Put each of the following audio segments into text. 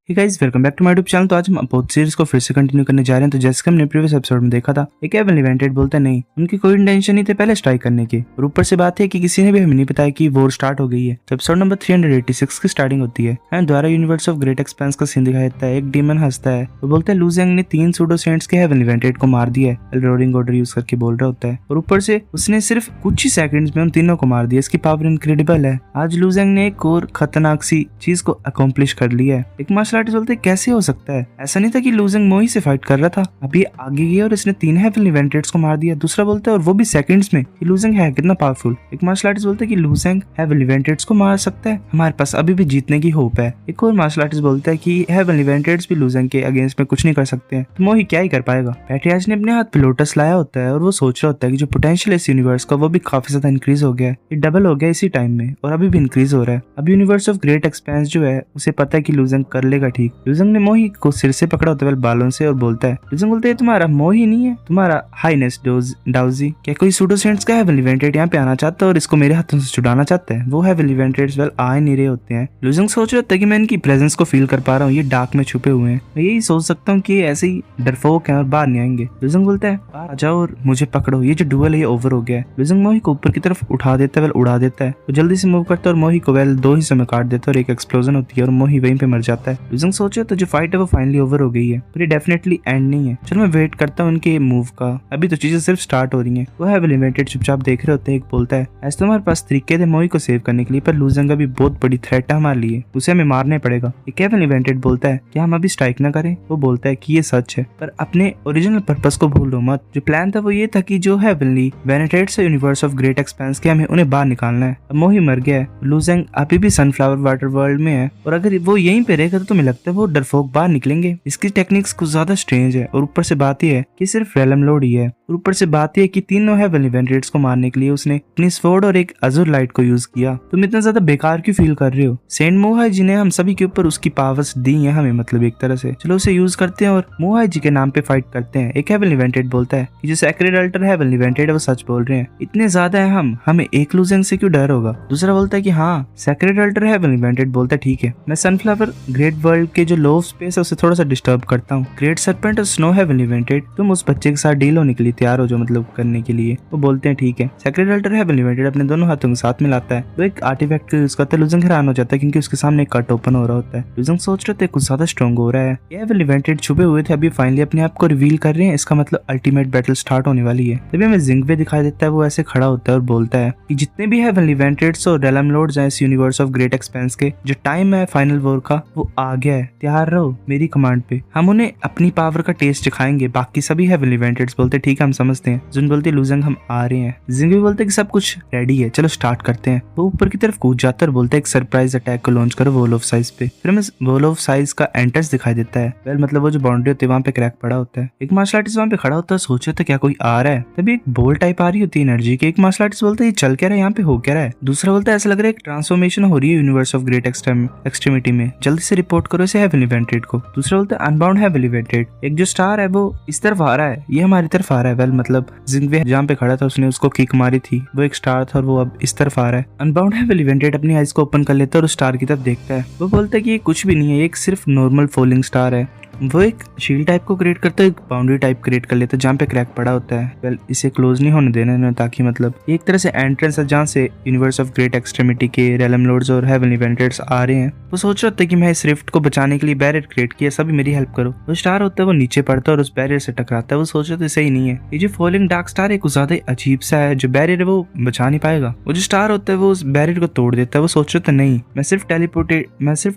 Hey guys, welcome back to my YouTube channel. तो आज हम अपोथ सीरीज को फिर से कंटिन्यू करने जा रहे हैं। तो जैसे कि हमने प्रीवियस एपिसोड में देखा था, एक एवल इवेंटेड बोलता नहीं, उनकी कोई इंटेंशन नहीं थे पहले स्ट्राइक करने की, और ऊपर से बात है कि किसी ने भी हमें नहीं बताया कि वॉर स्टार्ट हो गई है। तो एपिसोड नंबर 386 की स्टार्टिंग होती है एंड द्वारा यूनिवर्स ऑफ ग्रेट एक्सपेंस का सीन दिखाया जाता है। एक डीमन हंसता है, वो बोलता है लू ज़ेंग ने 3 सूडो सेंट्स के हेवन इवेंटेड को मार दिया है। रोडिंग ऑर्डर यूज करके बोल रहा होता है, और ऊपर से उसने सिर्फ कुछ ही सेकंड्स में हम तीनों को मार दिया। इसकी पावर इनक्रेडिबल है। आज लू ज़ेंग ने एक और खतरनाक सी चीज को अकॉम्प्लिश कर लिया है। एक मार्शल आर्टिस्ट बोलते कैसे हो सकता है, ऐसा नहीं था कि लू ज़ेंग मोही से फाइट कर रहा था, अभी आगे गया और इसने 3 हेवन इवेंटेड्स को मार दिया। दूसरा बोलता है और वो भी सेकंड्स में, कि लू ज़ेंग है कितना पावरफुल। एक मार्शल आर्टिस्ट बोलता है कि लू ज़ेंग हेवन इवेंटेड्स को मार सकता है, हमारे पास अभी भी जीतने की होप है। एक और मार्शल आर्टिस्ट बोलता है कि हेवन इवेंटेड्स भी लू ज़ेंग के अगेंस्ट में कुछ नहीं कर सकते हैं, तो मोही क्या ही कर पाएगा। पैट्रियाज ने अपने हाथ पे लोटस लाया होता है और वो सोच रहा होता है कि जो पोटेंशियल इस यूनिवर्स का वो भी काफी ज्यादा इंक्रीज हो गया है, ये डबल हो गया इसी टाइम में और अभी भी इंक्रीज हो रहा है। अब यूनिवर्स ऑफ ग्रेट एक्सपेंस जो है उसे पता है कि लू ज़ेंग कर लेगा ठीक। लू ज़ेंग ने मोही को सिर से पकड़ा होता है बालों से और बोलता है, लू ज़ेंग बोलते है तुम्हारा मोही नहीं है, तुम्हारा हाईनेस डाउजी, क्या कोई सूडो सेंट्स का हेवन इवेंटेड यहाँ पे आना चाहता है और इसको मेरे हाथों से छुड़ाना चाहता है। वो हेवन इवेंटेड्स वेल आ नहीं रहे होते हैं। लू ज़ेंग सोच रहा होता है कि मैं इनकी प्रेजेंस को फील कर पा रहा हूँ, ये डार्क में छुपे हुए हैं, मैं यही सोच सकता हूँ कि ऐसे ही डरपोक है और बाहर नहीं आएंगे। लू ज़ेंग बोलता है आ जाओ और मुझे पकड़ो, ये जो डुअल है ये ओवर हो गया है। लू ज़ेंग मोही को ऊपर की तरफ उठा देता है, वेल उड़ा देता है, वो जल्दी से मूव करता है और मोही को वेल 2 हिस्सों में काट देता है और एक एक्सप्लोजन होती है और मोही वहीं पे मर जाता है। लू ज़ेंग सोचे तो जो फाइट है वो फाइनली ओवर हो गई है, पर ये डेफिनेटली एंड नहीं है। चलो मैं वेट करता हूँ उनके मूव का, अभी तो चीजें सिर्फ स्टार्ट हो रही हैं। वो हेवन इवेंटेड चुपचाप देख रहे होते हैं। एक बोलता है ऐसे तो हमारे पास तरीके थे मोही को सेव करने के लिए, पर लू ज़ेंग का भी बहुत बड़ी थ्रेट है हमारे लिए, उसे हमें मारना पड़ेगा। एक हेवन इवेंटेड बोलता है क्या हम अभी स्ट्राइक ना करें। वो बोलता है कि ये सच है, पर अपने ओरिजिनल पर्पस को भूलो मत। जो प्लान था वो ये था कि जो हेवनली वेनेटेड से यूनिवर्स ऑफ ग्रेट एक्सपेंस के हमें उन्हें बाहर निकालना है। अब मोही मर गया है, लू ज़ेंग अभी भी सनफ्लावर वाटर वर्ल्ड में है, और अगर वो यहीं पे रहेगा तो तुम्हें लगता है वो डरपोक बाहर निकलेंगे। इसकी टेक्निक्स कुछ ज्यादा स्ट्रेंज है, और ऊपर से बात यह है कि सिर्फ रेलम लोड ही है, और ऊपर से बात यह है कि तीनों हेवन इवेंटेड्स को मारने के लिए उसने अपनी स्वॉर्ड और एक अजुर लाइट को यूज किया। तुम इतना ज्यादा बेकार क्यों फील कर रहे हो। सेंट मोहाई जी ने हम सभी के ऊपर उसकी पावर्स दी है हमें, मतलब एक तरह से चलो उसे यूज करते हैं और मोहाई जी के नाम पे फाइट करते हैं। एक हेवन इवेंटेड बोलता है कि जो सैक्रेड अल्टर हेवन इवेंटेड है वो सच बोल रहे हैं, इतने ज्यादा है हम, हमें एक लू ज़ेंग से क्यों डर होगा। दूसरा बोलता है कि हाँ सैक्रेड अल्टर हेवन इवेंटेड बोलता है ठीक है, मैं सनफ्लावर ग्रेट वर्ल्ड के जो लो स्पेस है उसे थोड़ा सा डिस्टर्ब करता हूँ। ग्रेट सरपेंट और स्नो हेवन इवेंटेड तुम उस बच्चे के साथ डील होने के लिए तैयार हो जो, मतलब करने के लिए। वो बोलते हैं ठीक है। सैक्रेड अल्टर हेवन इवेंटेड अपने दोनों हाथों के साथ मिलाता है, वो एक आर्टिफैक्ट को यूज करता है। लू ज़ेंग हैरान हो जाता है क्योंकि उसके सामने एक कट ओपन हो रहा होता है। लू ज़ेंग सोच रहे थे कुछ ज्यादा स्ट्रॉन्ग हो रहा है, ये हेवन इवेंटेड छुपे हुए थे, अभी फाइनली अपने आप को रिवील कर रहे हैं, इसका मतलब अल्टीमेट बैटल स्टार्ट होने वाली है। तभी हमें ज़िंगवे दिखाई देता है, वो ऐसे खड़ा होता है और बोलता है कि जितने भी हेवन इवेंटेड्स और रेलम लॉर्ड्स हैं इस यूनिवर्स ऑफ ग्रेट एक्सपेंस के, जो टाइम है फाइनल वॉर का वो आ गया है, तैयार रहो मेरी कमांड पे, हम उन्हें अपनी पावर का टेस्ट दिखाएंगे। बाकी सभी हेवन इवेंटेड्स बोलते ठीक है हम समझते हैं। जुन बोलते लू ज़ेंग हम आ रहे हैं। ज़िंगवे बोलते कि सब कुछ रेडी है, चलो स्टार्ट करते हैं। वो ऊपर की तरफ कूद जाता है और बोलता है एक सरप्राइज अटैक को लॉन्च करो वॉल ऑफ साइज पे। फिर हमें वॉल ऑफ साइज का एंट्रेंस दिखाई देता है, वेल मतलब वो जो बाउंड्री होती है वहाँ पे क्रैक पड़ा होता है। एक मार्शल आर्टिस्ट वहाँ पे खड़ा होता है, सोच रहा था क्या कोई आ रहा है, तभी एक बॉल टाइप आ रही होती है एनर्जी की। एक मार्शल आर्टिस्ट बोलता है ये चल क्या रहा है, यहाँ पे हो क्या रहा है। दूसरा बोलता है ऐसा लग रहा है एक ट्रांसफॉर्मेशन हो रही है यूनिवर्स ऑफ ग्रेट एक्सट्रीमिटी में, जल्दी से रिपोर्ट करो इसे हेवन इवेंटेड को। दूसरा बोलता है अनबाउंड हेवन इवेंटेड, एक जो स्टार है वो इस तरफ आ रहा है, ये हमारी तरफ आ रहा है। वेल मतलब ज़िंगवे जहाँ पे खड़ा था उसने उसको किक मारी थी, वो एक स्टार था और वो अब इस तरफ आ रहा है। अनबाउंड हेवन इवेंटेड अपनी आइज को ओपन कर लेता है और उस स्टार की तरफ देखता है। वो बोलता है कि ये कुछ भी नहीं है, ये एक सिर्फ नॉर्मल फॉलिंग स्टार है। वो एक शील्ड टाइप को क्रिएट करता है, एक बाउंड्री टाइप क्रिएट कर लेता है जहाँ पे क्रैक पड़ा होता है। वेल इसे क्लोज नहीं होने देना है, ताकि मतलब एक तरह से एंट्रेंस है जहाँ से यूनिवर्स ऑफ ग्रेट एक्सट्रीमिटी के रेलम लॉर्ड्स और हेवन इवेंटेड्स आ रहे हैं। वो सोच रहा था कि मैं इस रिफ्ट को बचाने के लिए बैरियर क्रिएट किया, सभी मेरी हेल्प करो। वो स्टार होता है वो नीचे पड़ता है और उस बैरियर से टकराता है। वो सोच रहा था सही नहीं है, ये जो फॉलिंग डार्क स्टार है कुछ ज्यादा अजीब सा है, जो बैरियर है वो बचा नहीं पाएगा। वो जो स्टार होता है वो उस बैरियर को तोड़ देता है। वो सोच रहा था नहीं मैं सिर्फ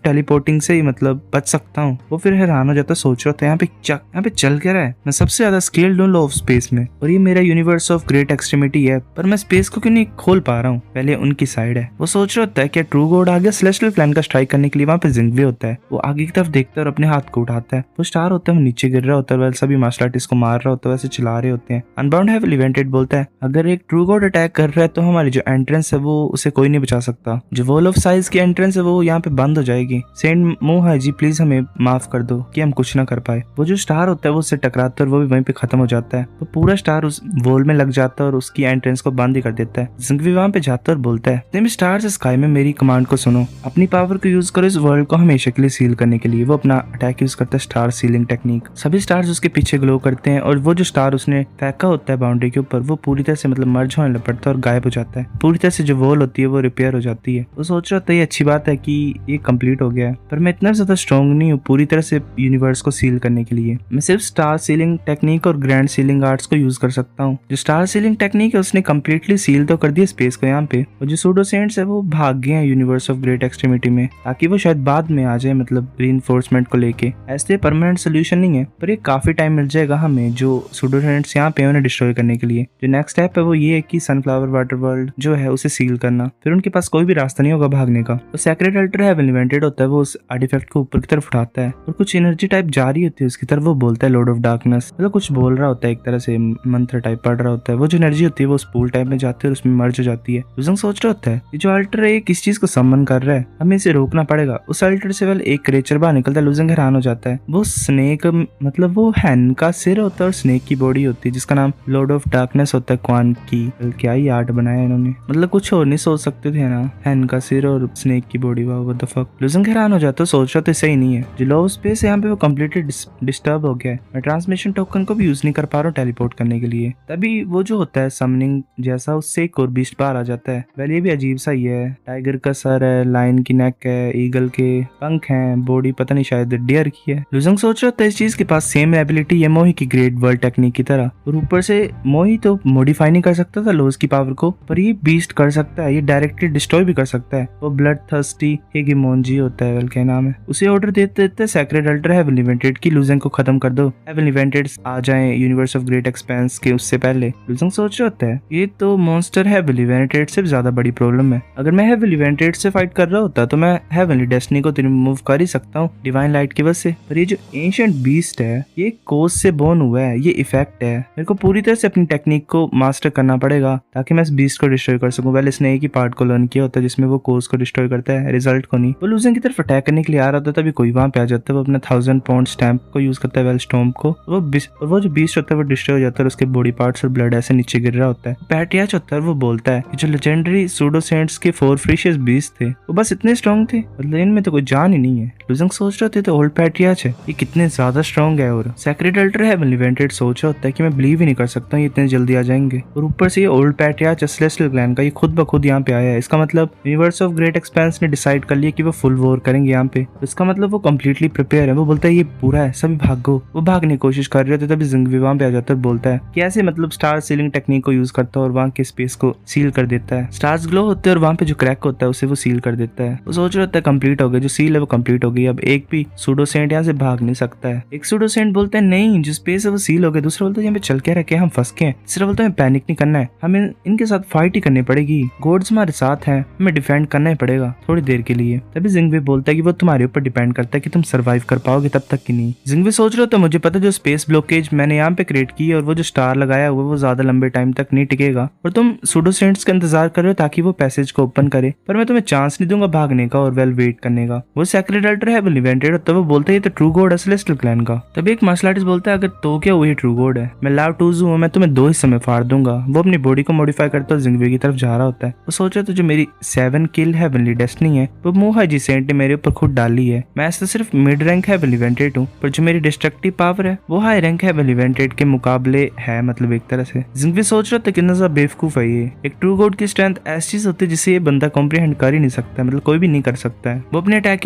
टेलीपोर्टिंग से ही मतलब बच सकता हूँ। वो फिर हैरान हो जाता है, सोच रहा था यहाँ पे चल क्या रहा है, मैं सबसे ज्यादा स्केल्ड हूँ लॉ ऑफ स्पेस में, और ये मेरा यूनिवर्स ऑफ ग्रेट एक्सट्रीमिटी है, पर मैं स्पेस को क्यों नहीं खोल पा रहा हूँ। पहले उनकी साइड है। वो सोच रहा होता है कि ट्रू गॉड आ गया सेलेस्टियल प्लान का स्ट्राइक करने के लिए। वहाँ पे ज़िंगवे होता है, वो आगे की तरफ देखता है और अपने हाथ को उठाता है। वो स्टार होता है वो नीचे गिर रहा होता है, सभी मार्शल आर्टिस्ट को मार रहा होता है, वैसे चिल्ला रहे होते हैं। अनबाउंड हेवन इवेंटेड बोलता है अगर एक ट्रू गॉड अटैक कर रहा है तो हमारी जो एंट्रेंस है वो उसे कोई नहीं बचा सकता, जो वॉल ऑफ साइज की एंट्रेंस है वो यहाँ पे बंद हो जाएगी। सेंट मोहाई जी प्लीज हमें माफ कर दो कि हम कुछ ना कर पाए। वो जो स्टार होता है वो उससे टकराता है और वो भी वहीं पे खत्म हो जाता है। तो पूरा स्टार उस वॉल में लग जाता है और उसकी एंट्रेंस को बंद ही कर देता है। जिंगवी वहां पे जाता है और बोलता है स्टार्स स्काई में मेरी कमांड को सुनो, अपनी पावर को यूज करो इस वर्ल्ड को हमेशा के लिए सील करने के लिए। वो अपना अटैक यूज करता है स्टार सीलिंग टेक्निक। सभी स्टार्स उसके पीछे ग्लो करते हैं और वो जो स्टार उसने फेंका होता है बाउंड्री के ऊपर वो पूरी तरह से मतलब मर्ज होने लग पड़ता है और गायब हो जाता है। पूरी तरह से जो वॉल होती है वो रिपेयर हो जाती है। वो सोच रहा था ये अच्छी बात है कि ये कंप्लीट हो गया है, पर मैं इतना ज्यादा स्ट्रॉन्ग नहीं हूँ पूरी तरह से यूनिवर्स को सील करने के लिए। मैं सिर्फ स्टार सीलिंग टेक्निक और ग्रैंड सीलिंग आर्ट्स को यूज कर सकता हूँ। जो स्टार सीलिंग टेक्निक है उसने कम्प्लीटली सील तो कर दिया स्पेस को यहाँ पे, और जो सूडो सेंट्स है वो भाग गए हैं यूनिवर्स ऑफ ग्रेट एक्सट्रीमिटी में, ताकि वो शायद बाद में आ जाए मतलब रीइंफोर्समेंट को लेके। ऐसे परमानेंट सोल्यूशन नहीं है, पर ये काफी टाइम मिल जाएगा हमें जो सूडो सेंट्स यहाँ पे उन्हें डिस्ट्रॉय करने के लिए। जो नेक्स्ट स्टेप है वो ये है कि सनफ्लावर वाटर वर्ल्ड जो है उसे सील करना। फिर उनके पास कोई भी रास्ता नहीं होगा भागने का। तो सेक्रेट अल्टर हेवन इवेंटेड होता है, वो उस आर्टिफैक्ट को ऊपर की तरफ उठाता है और कुछ एनर्जी टाइप जारी होती है उसकी तरफ। वो बोलता है लॉर्ड ऑफ डार्कनेस, मतलब कुछ बोल रहा होता है, एक तरह से मंत्र टाइप पढ़ रहा होता है। वो जो एनर्जी होती है वो स्पूल टाइप में जाती है और उसमें मर्ज हो जाती है। लुजंग सोच रहा होता है ये जो अल्टर है किस चीज को सम्मन कर रहा है, हमें इसे रोकना पड़ेगा। उस अल्टर से वेल एक क्रिएचर बाहर निकलता है। लुजंग हैरान हो जाता है। वो स्नेक मतलब वो हैन का सिर होता है और स्नेक की बॉडी होती है जिसका नाम लॉर्ड ऑफ डार्कनेस होता है। क्वान की क्या ही आर्ट बनाया इन्होंने, मतलब कुछ और नहीं सोच सकते थे ना, हैन का सिर और स्नेक की बॉडी। वाह व्हाट द फक। लुजंग हैरान हो जाता है, सोच रहा था सही नहीं है। जो लॉ ऑफ स्पेस है यहाँ पे वो कम्प्लीटली डिस्टर्ब हो गया है। मैं ट्रांसमिशन टोकन को भी यूज नहीं कर पा रहा हूँ टेलीपोर्ट करने के लिए। तभी वो जो होता है समनिंग जैसा उससे एक और बीस्ट बाहर आ जाता है। वेल ये भी अजीब सा ही है, टाइगर का सर है, लायन की नेक है, ईगल के पंख हैं, बॉडी पता नहीं शायद डियर की है। लुजंग सोच रहा था इस चीज के पास सेम एबिलिटी है मोही की ग्रेट वर्ल्ड टेक्निक की तरह, और ऊपर से मोही तो मॉडिफाई नहीं कर सकता था लोज की पावर को, पर ये बीस्ट कर सकता है, ये डायरेक्टली डिस्ट्रॉय भी कर सकता है। वो ब्लड थर्स्टी हेगेमोनजी होता है, वेल क्या नाम है, उसे ऑर्डर देते देते सेक्रेट अल्टर हेवन इवेंटेड की लुजंग को खत्म कर दो, हेवन इवेंटेड आ जाए यूनिवर्स ऑफ ग्रेट एक्सपेंस के उससे पहले। लुजंग सोच रहा होता है ये तो मॉन्स्टर हेवन इवेंटेड से ज्यादा बड़ी प्रॉब्लम है। अगर मैं हेवन इवेंटेड से फाइट कर रहा होता तो मैं हेवनली डेस्टिनी को रिमूव कर ही सकता हूँ डिवाइन लाइट की वजह से, पर ये जो एंशिएंट बीस्ट है ये कोज से बोर्न हुआ है, ये इफेक्ट है। मेरे को पूरी तरह से अपनी टेक्निक को मास्टर करना पड़ेगा ताकि मैं इस बीस्ट को डिस्ट्रॉय कर सकूं। पहले इसने एक ही पार्ट को लर्न किया होता है जिसमें वो कोज को डिस्ट्रॉय करता है, रिजल्ट को नहीं। वो लुजंग की तरफ अटैक करने के लिए आ रहा था तभी कोई वहां पे आ जाता है। वो अपना 1000 पाउंड स्टैम्प को यूज करता है वेल स्टॉम्प को, वो जो बीस्ट होता है वो डिस्ट्रॉय हो जाता है, उसके बॉडी पार्ट्स और ब्लड ऐसे नीचे गिर रहा होता है। पैटियाच होता है, वो बोलता है कि जो लेजेंडरी सूडो सेंट्स के 4 प्रीशियस बीस्ट थे वो बस इतने स्ट्रॉन्ग थे, मतलब इनमें तो कोई जान ही नहीं है। लुजंग सोच रहे थे तो ओल्ड पैटियाच है, ये कितने ज्यादा स्ट्रॉन्ग है। और सेक्रेट अल्टर हेवन इवेंटेड सोच रहा होता है कि मैं बिलीव ही नहीं कर सकता ये इतने जल्दी आ जाएंगे, और ऊपर से ये ओल्ड पैटियाच सेलेस्टियल क्लैन का ये खुद ब खुद यहाँ पे आया है। इसका मतलब यूनिवर्स ऑफ ग्रेट एक्सपेंस ने डिसाइड कर लिया कि वो फुल वॉर करेंगे यहाँ पे, इसका मतलब वो कम्प्लीटली प्रिपेयर है। वो बोलता है ये पूरा है, सभी भागो। वो भागने की कोशिश कर रहे थे तभी जिंगवी वहां पे आ जाता है, बोलता है कि ऐसे मतलब स्टार सीलिंग टेक्निक को यूज करता है और वहाँ के स्पेस को सील कर देता है। स्टार्स ग्लो होते हैं और वहाँ पे जो क्रैक होता है उसे वो सील कर देता है। वो सोच रहा होता है कंप्लीट हो गया, जो सील है वो कंप्लीट हो गई, अब एक भी सूडो सेंट यहाँ से भाग नहीं सकता है। एक सूडो सेंट बोलता है नहीं जो स्पेस है वो सील हो गया। दूसरा बोलता है यहाँ पे चल के रखे हम फंस के। तीसरा बोलता है पैनिक नहीं करना है, हमें इनके साथ फाइट ही करनी पड़ेगी, गॉड्स हमारे साथ हैं, हमें डिफेंड करना ही पड़ेगा थोड़ी देर के लिए। तभी जिंगवे बोलता है कि वो तुम्हारे ऊपर डिपेंड करता है कि तुम सर्वाइव कर पाओगे तब तक कि नहीं। जिंगवे सोच रहा था मुझे पता जो स्पेस ब्लॉकेज मैंने यहाँ पे क्रिएट की और वो जो स्टार लगाया हुआ वो ज्यादा लंबे टाइम तक नहीं टिकेगा, और तुम सूडो सेंट्स का इंतजार कर रहे हो ताकि वो पैसेज को ओपन करे, पर मैं तुम्हें चांस नहीं दूंगा भागने का और वेल वेट करने का। वो सेक्रेट अल्टर हेवन इवेंटेड होता है, वो बोलता है ये तो ट्रू गॉड है सेलेस्टियल क्लैन का। तभी एक मार्शल आर्टिस्ट बोलता है अगर तो क्या वही ट्रू गॉड है, मैं लाव टूजू हूँ, मैं तुम्हें 2 हिस्सों में फाड़ दूंगा। वो अपनी बॉडी को मॉडिफाई करता है जिंगवे की तरफ जा रहा होता है। वो सोच रहा था जो मेरी 7 किल हेवनली डेस्टिनी है वो मोहा जी सेंट ने मेरे ऊपर खुद डाली है। मैं ऐसे सिर्फ मिड रैंक हेवन इवेंटेड हूँ, पर जो मेरी डिस्ट्रक्टिव पावर है वो हाई रैंक हेवन इवेंटेड के मुकाबले है, मतलब एक तरह से। जिंगवे सोच रहा था कितना सा बेवकूफ है ये। एक ट्रू गॉड की स्ट्रेंथ ऐसी चीज होती है जिसे ये बंदा कॉम्प्रीहेंड कर ही नहीं सकता, मतलब कोई भी नहीं कर सकता है। वो अपने अटैक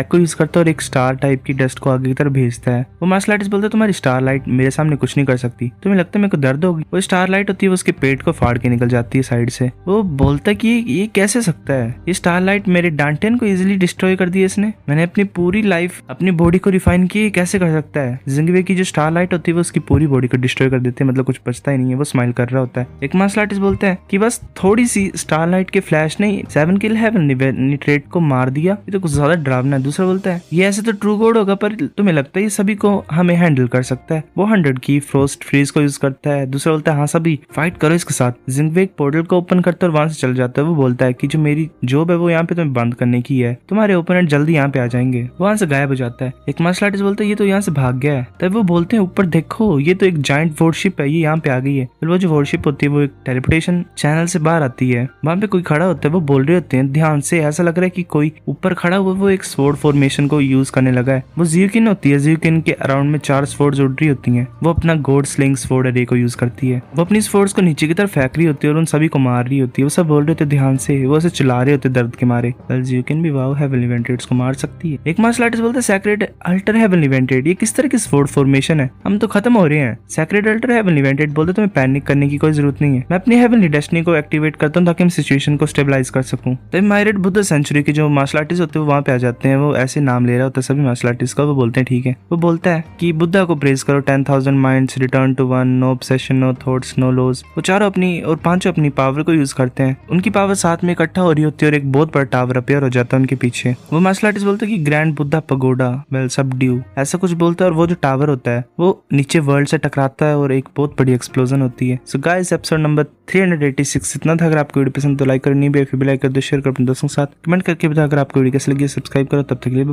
को यूज करता है और एक स्टार टाइप की डस्ट को आगे की तरफ भेजता है। वो मार्शल आर्टिस्ट बोलता है तुम्हारी स्टार लाइट मेरे सामने कुछ नहीं कर सकती, तुम्हें लगता है मेरे को दर्द होगी। वो स्टार लाइट होती है वो उसके पेट को फाड़ के निकल जाती है साइड से। वो बोलता है कि ये कैसे सकता है, ये स्टार लाइट मेरे डांटेन को इजिली डिस्ट्रॉय कर दिया इसने, मैंने अपनी पूरी लाइफ अपनी बॉडी को रिफाइन की, कैसे कर सकता है। जिंगवे की जो स्टार लाइट होती है वो उसकी पूरी बॉडी को डिस्ट्रॉय कर देती है, मतलब कुछ बचता ही नहीं है। वो स्माइल कर रहा होता है। एक मार्शल आर्टिस्ट बोलता है कि बस थोड़ी सी स्टार लाइट के फ्लैश ने 7 किल हेवन निट्रेट को मार दिया, ये तो कुछ ज्यादा डरावना है। दूसरा बोलता है ये ऐसे तो ट्रू गॉड होगा, पर तुम्हें लगता है ये सभी को हमें हैंडल कर सकता है। वो 100 की फ्रोस्ट फ्रीज को यूज करता है। दूसरा बोलता है हाँ सभी फाइट करो इसके साथ। जिंगवे एक पोर्टल को ओपन करता है और वहां से चल जाता है। वो बोलता है कि जो मेरी जॉब है वो यहाँ पे तुम्हें बंद करने की है, तुम्हारे ओपोनेंट जल्दी यहाँ पे आ जाएंगे। वहां से गायब हो जाता है। एक मार्शल आर्टिस्ट बोलता है ये तो यहाँ से भाग गया है। तब वो बोलते हैं ऊपर देखो, ये तो एक जायंट वॉरशिप है, ये यहाँ पे आ गई है। फिर वो जो वॉरशिप होती है वो एक टेलीपोर्टेशन चैनल से बाहर आती है। वहाँ पे कोई खड़ा होता है, वो बोल रहे होते हैं ध्यान से, ऐसा लग रहा है कि कोई ऊपर खड़ा हुआ वो एक स्वॉर्ड फॉर्मेशन को यूज करने लगा है। वो ज़्यूकिन होती है, ज़्यूकिन के अराउंड में 4 स्वॉर्ड्स उड़ रही होती हैं। वो अपना गॉड स्लिंग स्वॉर्ड अरे को यूज करती है। वो अपनी स्वॉर्ड्स को नीचे की तरफ फेंक रही होती है और उन सभी को मार रही होती है। वो सब बोल रहे होते ध्यान से, वो ऐसे चिल्ला रहे होते दर्द के मारे। ज़्यूकिन भी वाओ हेवनली इवेंटेड को मार सकती है। एक मार्शल आर्टिस्ट बोलता है सैक्रेड अल्टर हेवनली इवेंटेड, ये किस तरह की स्वॉर्ड फॉर्मेशन है, हम तो खत्म हो रहे हैं। सैक्रेड अल्टर हेवनली इवेंटेड बोलते तुम्हें पैनिक करने की कोई जरूरत नहीं है, मैं अपनी हेवनली डेस्टिनी को एक्टिवेट करता हूँ ताकि हम सिचुएशन को स्टेबलाइज कर सकूं। तब मायरेट बुद्ध सेंचुरी के जो मार्शल आर्टिस्ट होते हैं वो वहाँ पे आ जाते हैं। वो ऐसे नाम ले रहा होता है सभी मार्शल आर्टिस्ट का। वो बोलते हैं ठीक है। वो बोलता है कि बुद्धा को प्रेज करो, 10,000 minds return to one, no obsession, no thoughts, no laws. वो चारों अपनी और पांचों अपनी पावर को यूज करते हैं। उनकी पावर साथ में इकट्ठा हो रही होती है और एक बहुत बड़ा टावर अपीयर हो जाता है उनके पीछे। वो मार्शल आर्टिस्ट बोलते हैं कि grand Buddha pagoda well subdue, ऐसा कुछ बोलता है। और वो जो टावर होता है वो नीचे वर्ल्ड से टकराता है और एक बहुत बड़ी एक्सप्लोजन होती है। सो गाइस एपिसोड नंबर 386 इतना था। अगर आपको वीडियो पसंद तो लाइक करो, नहीं भी लाइक कर दो, शेयर करो अपने दोस्तों के साथ, कमेंट करके बताओ। अगर आपको वीडियो कैसी लगी सब्सक्राइब करो। तब तक के लिए